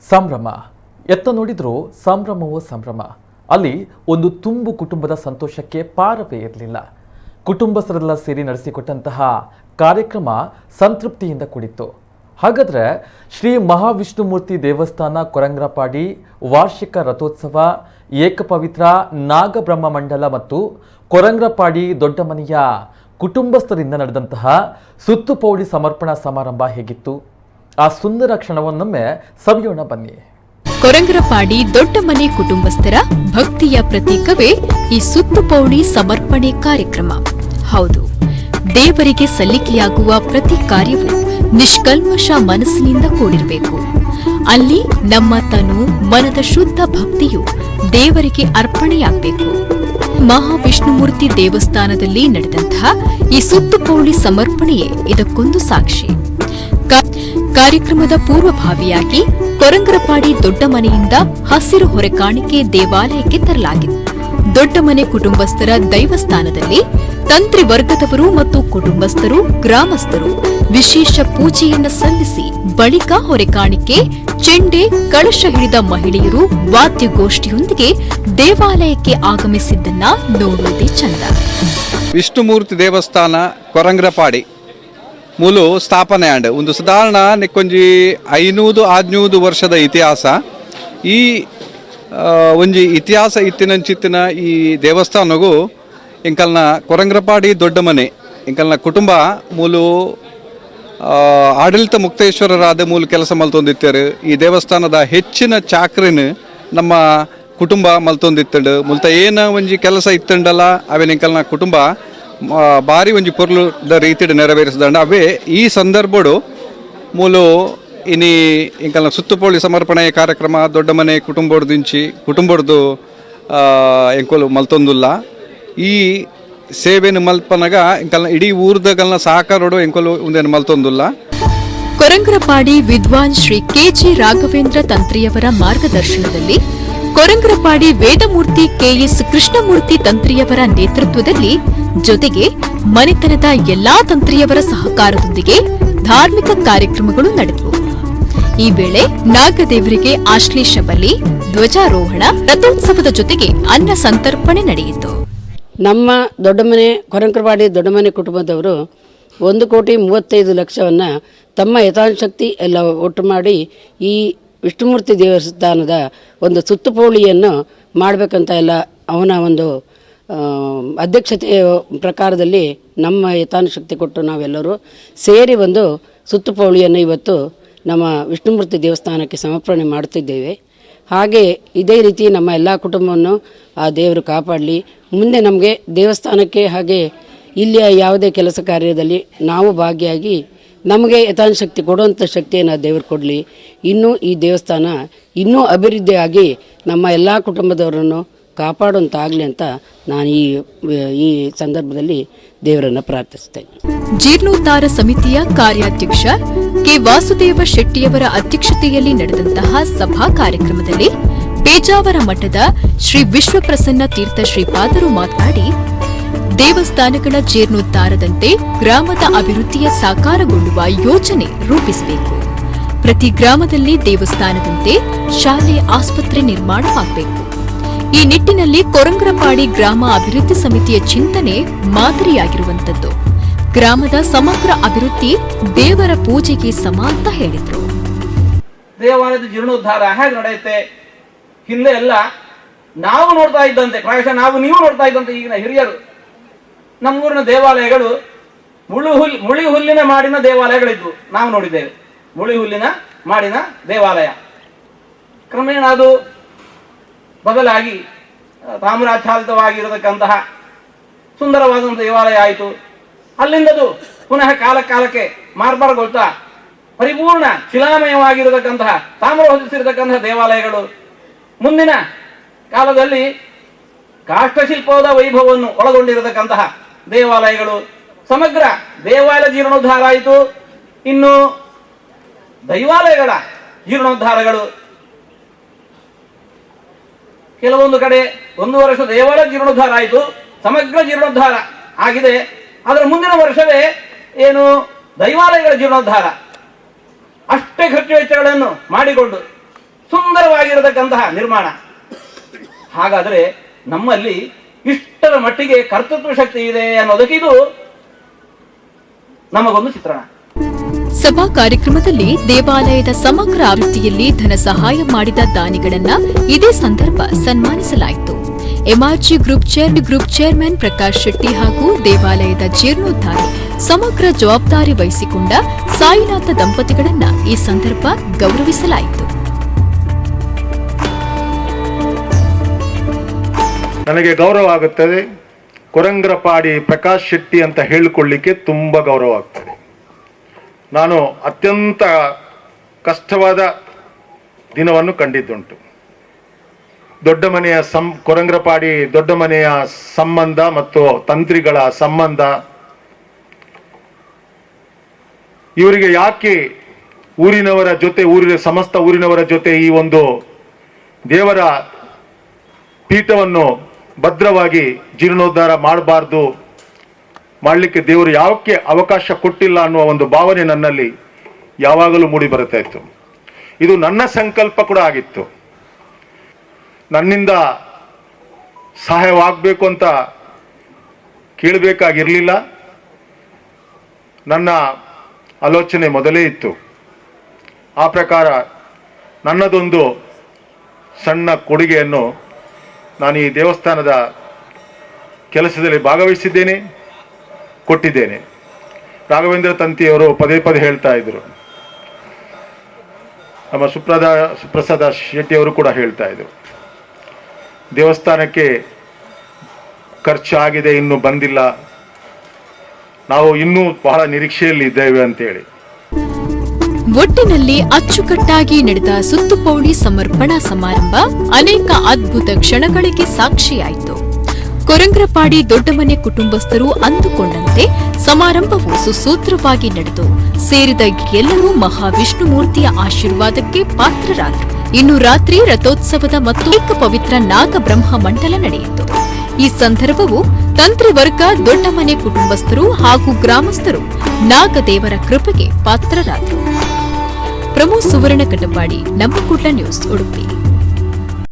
ಸಂಭ್ರಮ. ಎತ್ತ ನೋಡಿದ್ರೂ ಸಂಭ್ರಮವೋ ಸಂಭ್ರಮ. ಅಲ್ಲಿ ಒಂದು ತುಂಬು ಕುಟುಂಬದ ಸಂತೋಷಕ್ಕೆ ಪಾರವೇ ಇರಲಿಲ್ಲ. ಕುಟುಂಬಸ್ಥರೆಲ್ಲ ಸೇರಿ ನಡೆಸಿಕೊಟ್ಟಂತಹ ಕಾರ್ಯಕ್ರಮ ಸಂತೃಪ್ತಿಯಿಂದ ಕೂಡಿತ್ತು. ಹಾಗಾದರೆ ಶ್ರೀ ಮಹಾವಿಷ್ಣುಮೂರ್ತಿ ದೇವಸ್ಥಾನ ಕೊರಂಗ್ರಪಾಡಿ ವಾರ್ಷಿಕ ರಥೋತ್ಸವ, ಏಕಪವಿತ್ರ ನಾಗಬ್ರಹ್ಮ ಮಂಡಲ ಮತ್ತು ಕೊರಂಗ್ರಪಾಡಿ ದೊಡ್ಡಮನೆಯ ಕುಟುಂಬಸ್ಥರಿಂದ ನಡೆದಂತಹ ಸುತ್ತುಪೌಳಿ ಸಮರ್ಪಣಾ ಸಮಾರಂಭ ಹೇಗಿತ್ತು? ಆ ಸುಂದರ ಕ್ಷಣವನ್ನೊಮ್ಮೆ ಸವಿಯೋಣ ಬನ್ನಿ. ಕೊರಂಗ್ರಪಾಡಿ ದೊಡ್ಡಮನೆ ಕುಟುಂಬಸ್ಥರ ಭಕ್ತಿಯ ಪ್ರತೀಕವೇ ಈ ಸುತ್ತುಪೌಳಿ ಸಮರ್ಪಣೆ ಕಾರ್ಯಕ್ರಮ. ಹೌದು, ದೇವರಿಗೆ ಸಲ್ಲಿಕೆಯಾಗುವ ಪ್ರತಿ ಕಾರ್ಯವೂ ನಿಷ್ಕಲ್ಮಶ ಮನಸ್ಸಿನಿಂದ ಕೂಡಿರಬೇಕು. ಅಲ್ಲಿ ನಮ್ಮ ತನು ಮನದ ಶುದ್ಧ ಭಕ್ತಿಯು ದೇವರಿಗೆ ಅರ್ಪಣೆಯಾಗಬೇಕು. ಮಹಾವಿಷ್ಣುಮೂರ್ತಿ ದೇವಸ್ಥಾನದಲ್ಲಿ ನಡೆದಂತಹ ಈ ಸುತ್ತುಪೌಳಿ ಸಮರ್ಪಣೆಯೇ ಇದಕ್ಕೊಂದು ಸಾಕ್ಷಿ. ಕಾರ್ಯಕ್ರಮದ ಪೂರ್ವಭಾವಿಯಾಗಿ ಕೊರಂಗ್ರಪಾಡಿ ದೊಡ್ಡಮನೆಯಿಂದ ಹಸಿರು ಹೊರೆ ಕಾಣಿಕೆ ದೇವಾಲಯಕ್ಕೆ ತರಲಾಗಿದೆ. ದೊಡ್ಡಮನೆ ಕುಟುಂಬಸ್ಥರ ದೈವಸ್ಥಾನದಲ್ಲಿ ತಂತ್ರಿ ವರ್ಗದವರು ಮತ್ತು ಕುಟುಂಬಸ್ಥರು, ಗ್ರಾಮಸ್ಥರು ವಿಶೇಷ ಪೂಜೆಯನ್ನು ಸಲ್ಲಿಸಿ ಬಳಿಕ ಹೊರೆ ಕಾಣಿಕೆ, ಚೆಂಡೆ, ಕಳಶ ಹಿಡಿದ ಮಹಿಳೆಯರು ವಾದ್ಯಗೋಷ್ಠಿಯೊಂದಿಗೆ ದೇವಾಲಯಕ್ಕೆ ಆಗಮಿಸಿದ್ದನ್ನ ನೋಡುವುದೇ ಚಂದ. ವಿಷ್ಣುಮೂರ್ತಿ ದೇವಸ್ಥಾನ ಕೊರಂಗ್ರಪಾಡಿ ಮೂಲು ಸ್ಥಾಪನೆ ಆಂಡ್ ಒಂದು ಸಾಧಾರಣ ನಿಕ್ಕೊಂಜಿ 500-600 ವರ್ಷದ ಇತಿಹಾಸ. ಈ ಒಂಜಿ ಇತಿಹಾಸ ಇತ್ತಿನಂಚಿತ್ತಿನ ಈ ದೇವಸ್ಥಾನಗೂ ಇಂಕಲ್ನ ಕೊರಂಗ್ರಪಾಡಿ ದೊಡ್ಡಮನೆ ಇಂಕಲ್ನ ಕುಟುಂಬ ಮೂಲು ಆಡಳಿತ ಮುಕ್ತೇಶ್ವರರಾದ ಮೂಲ ಕೆಲಸ ಮಲ್ತೊಂದಿತ್ತರು. ಈ ದೇವಸ್ಥಾನದ ಹೆಚ್ಚಿನ ಚಾಕ್ರಿನ ನಮ್ಮ ಕುಟುಂಬ ಮಲ್ತೊಂದಿತ್ತಂಡು. ಮುಲ್ತ ಏನ ಒಂಜಿ ಕೆಲಸ ಇತ್ತಂಡಲ್ಲ ಅವೇನು ಇಂಕಲ್ನ ಕುಟುಂಬ ಭಾರಿ ಒಂಜಿ ಪೊರ್ಲುದ ರೀತಿಡ್ ನೆರವೇರಿಸಿದಂಡ. ಅವೇ ಈ ಸಂದರ್ಭಡು ಮೂಲು ಇನಿ ಇಂಕಲ್ನ ಸುತ್ತುಪೌಳಿ ಸಮರ್ಪಣೆ ಕಾರ್ಯಕ್ರಮ ದೊಡ್ಡಮನೆ ಕುಟುಂಬಡ್ದು ಎಂಕೋಲು ಮಲ್ತೊಂದುಲ್ಲ. ಈ ಸೇವೆನ ಮಲ್ಪನಗ ಇಂಕಲ್ನ ಇಡೀ ಊರ್ದಗಲ್ನ ಸಹಕಾರೋಡು ಎಂಕೋಲು ಒಂದೇನು ಮಲ್ತೊಂದುಲ್ಲ. ಕೊರಂಗ್ರಪಾಡಿ ವಿದ್ವಾನ್ ಶ್ರೀ ಕೆಜಿ ರಾಘವೇಂದ್ರ ತಂತ್ರಿಯವರ ಮಾರ್ಗದರ್ಶನದಲ್ಲಿ ಕೊರಂಗ್ರಪಾಡಿ ವೇದಮೂರ್ತಿ ಕೆಎಸ್ ಕೃಷ್ಣಮೂರ್ತಿ ತಂತ್ರಿಯವರ ನೇತೃತ್ವದಲ್ಲಿ ಜೊತೆಗೆ ಮನೆತನದ ಎಲ್ಲಾ ತಂತ್ರಿಯವರ ಸಹಕಾರದೊಂದಿಗೆ ಧಾರ್ಮಿಕ ಕಾರ್ಯಕ್ರಮಗಳು ನಡೆದವು. ಈ ವೇಳೆ ನಾಗದೇವರಿಗೆ ಆಶ್ಲೇಷ ಬಲಿ, ಧ್ವಜಾರೋಹಣ, ರಥೋತ್ಸವದ ಜೊತೆಗೆ ಅನ್ನ ಸಂತರ್ಪಣೆ ನಡೆಯಿತು. ನಮ್ಮ ದೊಡ್ಡಮನೆ ಕೊರಂಗ್ರಪಾಡಿ ದೊಡ್ಡಮನೆ ಕುಟುಂಬದವರು 1,35,00,000 ತಮ್ಮ ಯಥಾಶಕ್ತಿ ಎಲ್ಲ ಒಟ್ಟು ಮಾಡಿ ಈ ವಿಷ್ಣುಮೂರ್ತಿ ದೇವಸ್ಥಾನದ ಒಂದು ಸುತ್ತುಪೌಳಿಯನ್ನು ಮಾಡಬೇಕಂತ ಎಲ್ಲ ಅವನ ಒಂದು ಅಧ್ಯಕ್ಷತೆಯ ಪ್ರಕಾರದಲ್ಲಿ ನಮ್ಮ ಯಥಾಶಕ್ತಿ ಕೊಟ್ಟು ನಾವೆಲ್ಲರೂ ಸೇರಿ ಒಂದು ಸುತ್ತುಪೌಳಿಯನ್ನು ಇವತ್ತು ನಮ್ಮ ವಿಷ್ಣುಮೂರ್ತಿ ದೇವಸ್ಥಾನಕ್ಕೆ ಸಮರ್ಪಣೆ ಮಾಡುತ್ತಿದ್ದೇವೆ. ಹಾಗೆ ಇದೇ ರೀತಿ ನಮ್ಮ ಎಲ್ಲ ಕುಟುಂಬವನ್ನು ಆ ದೇವರು ಕಾಪಾಡಲಿ. ಮುಂದೆ ನಮಗೆ ದೇವಸ್ಥಾನಕ್ಕೆ ಹಾಗೆ ಇಲ್ಲಿಯ ಯಾವುದೇ ಕೆಲಸ ಕಾರ್ಯದಲ್ಲಿ ನಾವು ಭಾಗಿಯಾಗಿ ನಮಗೆ ಯಥಾಶಕ್ತಿ ಕೊಡುವಂಥ ಶಕ್ತಿಯನ್ನು ದೇವರು ಕೊಡಲಿ. ಇನ್ನೂ ಈ ದೇವಸ್ಥಾನ ಇನ್ನೂ ಅಭಿವೃದ್ಧಿಯಾಗಿ ನಮ್ಮ ಎಲ್ಲ ಕುಟುಂಬದವರನ್ನು ಕಾಪಾಡುವಂತಾಗಲಿ ಅಂತ ನಾನು ಈ ಸಂದರ್ಭದಲ್ಲಿ ದೇವರನ್ನು ಪ್ರಾರ್ಥಿಸುತ್ತೇನೆ. ಜೀರ್ಣೋದ್ಧಾರ ಸಮಿತಿಯ ಕಾರ್ಯಾಧ್ಯಕ್ಷ ಕೆ ವಾಸುದೇವ ಶೆಟ್ಟಿಯವರ ಅಧ್ಯಕ್ಷತೆಯಲ್ಲಿ ನಡೆದಂತಹ ಸಭಾ ಕಾರ್ಯಕ್ರಮದಲ್ಲಿ ಪೇಜಾವರ ಮಠದ ಶ್ರೀ ವಿಶ್ವಪ್ರಸನ್ನ ತೀರ್ಥ ಶ್ರೀಪಾದರು ಮಾತನಾಡಿ, ದೇವಸ್ಥಾನಗಳ ಜೀರ್ಣೋದ್ಧಾರದಂತೆ ಗ್ರಾಮದ ಅಭಿವೃದ್ಧಿಯ ಸಾಕಾರಗೊಳ್ಳುವ ಯೋಜನೆ ರೂಪಿಸಬೇಕು. ಪ್ರತಿ ಗ್ರಾಮದಲ್ಲಿ ದೇವಸ್ಥಾನದಂತೆ ಶಾಲೆ, ಆಸ್ಪತ್ರೆ ನಿರ್ಮಾಣವಾಗಬೇಕು. ಈ ನಿಟ್ಟಿನಲ್ಲಿ ಕೊರಂಗ್ರಪಾಡಿ ಗ್ರಾಮ ಅಭಿವೃದ್ಧಿ ಸಮಿತಿಯ ಚಿಂತನೆ ಮಾದರಿಯಾಗಿರುವಂತದ್ದು. ಗ್ರಾಮದ ಸಮಗ್ರ ಅಭಿವೃದ್ಧಿ ದೇವರ ಪೂಜೆಗೆ ಸಮ ಅಂತ ಹೇಳಿದ್ರು. ದೇವಾಲಯದ ಜೀರ್ಣೋದ್ಧಾರ ಹೇಗೆ ನಡೆಯುತ್ತೆ? ಹಿಂದೆ ಎಲ್ಲ ನಾವು ನೋಡ್ತಾ ಇದ್ದಂತೆ, ಪ್ರಾಯಶಃ ನೀವು ನೋಡ್ತಾ ಇದ್ದಂತೆ ಈಗಿನ ಹಿರಿಯರು, ನಮ್ಮೂರಿನ ದೇವಾಲಯಗಳು ಮುಳಿ ಹುಲ್ಲಿನ ಮಾಡಿನ ದೇವಾಲಯಗಳಿದ್ವು. ನಾವು ನೋಡಿದ್ದೇವೆ ಮುಳಿ ಹುಲ್ಲಿನ ಮಾಡಿನ ದೇವಾಲಯ. ಕ್ರಮೇಣ ಅದು ಬದಲಾಗಿ ತಾಮ್ರಾಚ್ಛಾದಿತವಾಗಿರತಕ್ಕಂತಹ ಸುಂದರವಾದಂಥ ದೇವಾಲಯ ಆಯಿತು. ಅಲ್ಲಿಂದದು ಪುನಃ ಕಾಲಕ್ಕೆ ಮಾರ್ಪಾಡುಗೊಳ್ತಾ ಪರಿಪೂರ್ಣ ಶಿಲಾಮಯವಾಗಿರತಕ್ಕಂತಹ ತಾಮ್ರ ಹೊದಿಸಿರತಕ್ಕಂತಹ ದೇವಾಲಯಗಳು, ಮುಂದಿನ ಕಾಲದಲ್ಲಿ ಕಾಷ್ಠಶಿಲ್ಪದ ವೈಭವವನ್ನು ಒಳಗೊಂಡಿರತಕ್ಕಂತಹ ದೇವಾಲಯಗಳು, ಸಮಗ್ರ ದೇವಾಲಯ ಜೀರ್ಣೋದ್ಧಾರ ಆಯಿತು. ಇನ್ನು ದೈವಾಲಯಗಳ ಜೀರ್ಣೋದ್ಧಾರಗಳು, ಕೆಲವೊಂದು ಕಡೆ 1 ವರ್ಷ ದೇವಾಲಯ ಜೀರ್ಣೋದ್ಧಾರ ಆಯಿತು, ಸಮಗ್ರ ಜೀರ್ಣೋದ್ಧಾರ ಆಗಿದೆ. ಅದರ ಮುಂದಿನ ವರ್ಷವೇ ಏನು ದೈವಾಲಯಗಳ ಜೀರ್ಣೋದ್ಧಾರ. ಅಷ್ಟೇ ಖರ್ಚು ವೆಚ್ಚಗಳನ್ನು ಮಾಡಿಕೊಂಡು ಸುಂದರವಾಗಿರತಕ್ಕಂತಹ ನಿರ್ಮಾಣ. ಹಾಗಾದರೆ ನಮ್ಮಲ್ಲಿ ಇಷ್ಟರ ಮಟ್ಟಿಗೆ ಕರ್ತೃತ್ವ ಶಕ್ತಿ ಇದೆ ಅನ್ನೋದಕ್ಕೆ ಇದು ನಮಗೊಂದು ಚಿತ್ರಣ. ಸಭಾ ಕಾರ್ಯಕ್ರಮದಲ್ಲಿ ದೇವಾಲಯದ ಸಮಗ್ರ ಅಭಿವೃದ್ಧಿಯಲ್ಲಿ ಧನ ಸಹಾಯ ಮಾಡಿದ ದಾನಿಗಳನ್ನ ಇದೇ ಸಂದರ್ಭ ಸನ್ಮಾನಿಸಲಾಯಿತು. MRG group chairman Prakash Shetty ಹಾಗೂ ದೇವಾಲಯದ ಜೀರ್ಣೋದ್ಧಾರ ಸಮಗ್ರ ಜವಾಬ್ದಾರಿ ವಹಿಸಿಕೊಂಡ ಸಾಯಿನಾಥ ದಂಪತಿಗಳನ್ನ ಈ ಸಂದರ್ಭ ಗೌರವಿಸಲಾಯಿತು. ನನಗೆ ಗೌರವ ಆಗುತ್ತದೆ. ಕೊರಂಗ್ರಪಾಡಿ ಪ್ರಕಾಶ್ ಶೆಟ್ಟಿ ಅಂತ ಹೇಳಿಕೊಳ್ಳಿಕ್ಕೆ ತುಂಬ ಗೌರವ ಆಗ್ತದೆ. ನಾನು ಅತ್ಯಂತ ಕಷ್ಟವಾದ ದಿನವನ್ನು ಕಂಡಿದ್ದುಂಟು. ದೊಡ್ಡ ಮನೆಯ ಕೊರಂಗ್ರಪಾಡಿ ದೊಡ್ಡ ಮನೆಯ ಸಂಬಂಧ ಮತ್ತು ತಂತ್ರಿಗಳ ಸಂಬಂಧ, ಇವರಿಗೆ ಯಾಕೆ ಊರಿನವರ ಜೊತೆ ಸಮಸ್ತ ಊರಿನವರ ಜೊತೆ ಈ ಒಂದು ದೇವರ ಪೀಠವನ್ನು ಭದ್ರವಾಗಿ ಜೀರ್ಣೋದ್ಧಾರ ಮಾಡಬಾರ್ದು, ಮಾಡಲಿಕ್ಕೆ ದೇವರು ಯಾವಕ್ಕೆ ಅವಕಾಶ ಕೊಟ್ಟಿಲ್ಲ ಅನ್ನುವ ಒಂದು ಭಾವನೆ ನನ್ನಲ್ಲಿ ಯಾವಾಗಲೂ ಮೂಡಿ ಬರ್ತಾ ಇತ್ತು. ಇದು ನನ್ನ ಸಂಕಲ್ಪ ಕೂಡ ಆಗಿತ್ತು. ನನ್ನಿಂದ ಸಹಾಯವಾಗಬೇಕು ಅಂತ ಕೇಳಬೇಕಾಗಿರಲಿಲ್ಲ. ನನ್ನ ಆಲೋಚನೆ ಮೊದಲೇ ಇತ್ತು. ಆ ಪ್ರಕಾರ ನನ್ನದೊಂದು ಸಣ್ಣ ಕೊಡುಗೆಯನ್ನು ನಾನು ಈ ದೇವಸ್ಥಾನದ ಕೆಲಸದಲ್ಲಿ ಭಾಗವಹಿಸಿದ್ದೇನೆ, ಕೊಟ್ಟಿದ್ದೇನೆ. ರಾಘವೇಂದ್ರ ತಂತಿಯವರು ಪದೇ ಪದೇ ಹೇಳ್ತಾ ಇದ್ರು, ನಮ್ಮ ಸುಪ್ರಸಾದ ಶೆಟ್ಟಿಯವರು ಕೂಡ ಹೇಳ್ತಾ ಇದ್ರು, ದೇವಸ್ಥಾನಕ್ಕೆ ಖರ್ಚಾಗಿದೆ, ಇನ್ನೂ ಬಂದಿಲ್ಲ, ನಾವು ಇನ್ನೂ ಬಹಳ ನಿರೀಕ್ಷೆಯಲ್ಲಿ ಇದ್ದೇವೆ ಅಂತೇಳಿ. ಒಟ್ಟಿನಲ್ಲಿ ಅಚ್ಚುಕಟ್ಟಾಗಿ ನಡೆದ ಸುತ್ತುಪೌಳಿ ಸಮರ್ಪಣಾ ಸಮಾರಂಭ ಅನೇಕ ಅದ್ಭುತ ಕ್ಷಣಗಳಿಗೆ ಸಾಕ್ಷಿಯಾಯಿತು. ಕೊರಂಗ್ರಪಾಡಿ ದೊಡ್ಡಮನೆ ಕುಟುಂಬಸ್ಥರು ಅಂದುಕೊಂಡಂತೆ ಸಮಾರಂಭವು ಸುಸೂತ್ರವಾಗಿ ನಡೆದು ಸೇರಿದ ಎಲ್ಲರೂ ಮಹಾವಿಷ್ಣುಮೂರ್ತಿಯ ಆಶೀರ್ವಾದಕ್ಕೆ ಪಾತ್ರರಾದರು. ಇನ್ನು ರಾತ್ರಿ ರಥೋತ್ಸವದ ಮತ್ತು ಪವಿತ್ರ ನಾಗಬ್ರಹ್ಮ ಮಂಡಲ ನಡೆಯಿತು. ಈ ಸಂದರ್ಭವು ತಂತ್ರಿವರ್ಗ, ದೊಡ್ಡಮನೆ ಕುಟುಂಬಸ್ಥರು ಹಾಗೂ ಗ್ರಾಮಸ್ಥರು ನಾಗದೇವರ ಕೃಪೆಗೆ ಪಾತ್ರರಾದರು. ಪ್ರಮೋದ್ ಸುವರ್ಣ ಕಟಪಾಡಿ, ನಮ್ಮ ಕುಡ್ಲ ನ್ಯೂಸ್, ಉಡುಪಿ.